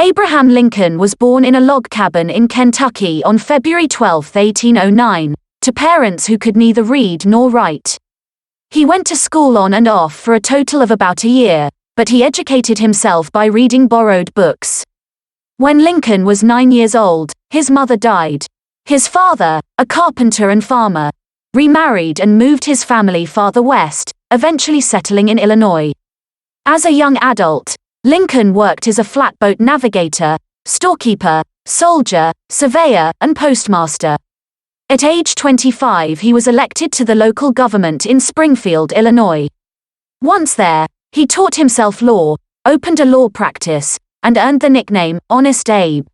Abraham Lincoln was born in a log cabin in Kentucky on February 12, 1809, to parents who could neither read nor write. He went to school on and off for a total of about a year, but he educated himself by reading borrowed books. When Lincoln was 9 years old, his mother died. His father, a carpenter and farmer, remarried and moved his family farther west, eventually settling in Illinois. As a young adult, Lincoln worked as a flatboat navigator, storekeeper, soldier, surveyor, and postmaster. At age 25, he was elected to the local government in Springfield, Illinois. Once there, he taught himself law, opened a law practice, and earned the nickname Honest Abe.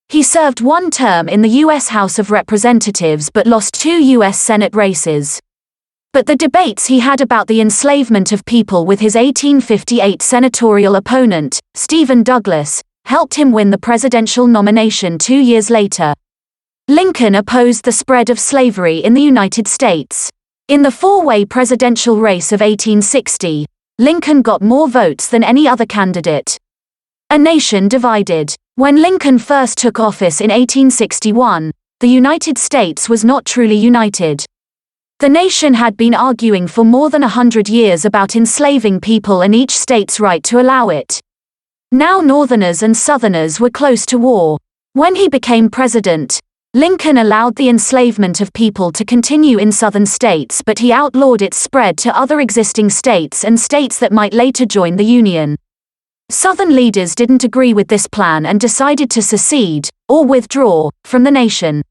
He served one term in the U.S. House of Representatives but lost 2 U.S. Senate races. But the debates he had about the enslavement of people with his 1858 senatorial opponent, Stephen Douglas, helped him win the presidential nomination 2 years later. Lincoln opposed the spread of slavery in the United States. In the four-way presidential race of 1860, Lincoln got more votes than any other candidate. A nation divided. When Lincoln first took office in 1861, the United States was not truly united. The nation had been arguing for more than 100 years about enslaving people and each state's right to allow it. Now Northerners and Southerners were close to war. When he became president, Lincoln allowed the enslavement of people to continue in southern states, but he outlawed its spread to other existing states and states that might later join the Union. Southern leaders didn't agree with this plan and decided to secede, or withdraw, from the nation.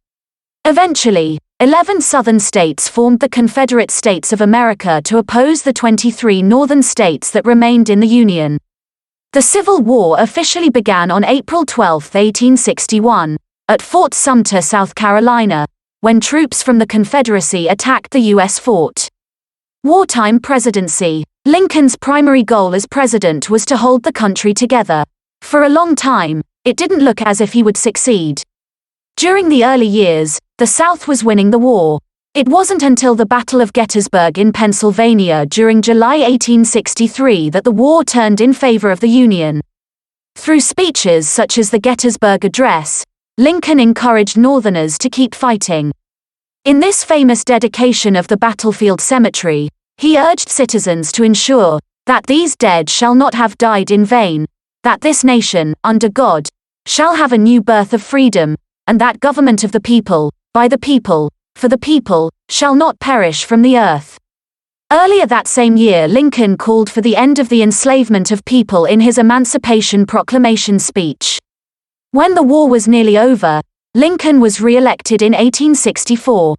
Eventually, 11 southern states formed the Confederate States of America to oppose the 23 northern states that remained in the Union. The Civil War officially began on April 12, 1861, at Fort Sumter, South Carolina, when troops from the Confederacy attacked the U.S. fort. Wartime presidency. Lincoln's primary goal as president was to hold the country together. For a long time, it didn't look as if he would succeed. During the early years, the South was winning the war. It wasn't until the Battle of Gettysburg in Pennsylvania during July 1863 that the war turned in favor of the Union. Through speeches such as the Gettysburg Address, Lincoln encouraged Northerners to keep fighting. In this famous dedication of the battlefield cemetery, he urged citizens to ensure that these dead shall not have died in vain, that this nation, under God, shall have a new birth of freedom, and that government of the people, by the people, for the people, shall not perish from the earth. Earlier that same year, Lincoln called for the end of the enslavement of people in his Emancipation Proclamation speech. When the war was nearly over, Lincoln was re-elected in 1864.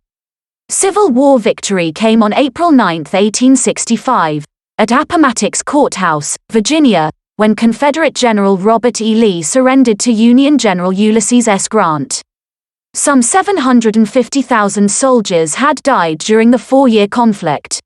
Civil War victory came on April 9, 1865, at Appomattox Courthouse, Virginia, when Confederate General Robert E. Lee surrendered to Union General Ulysses S. Grant. Some 750,000 soldiers had died during the 4-year conflict.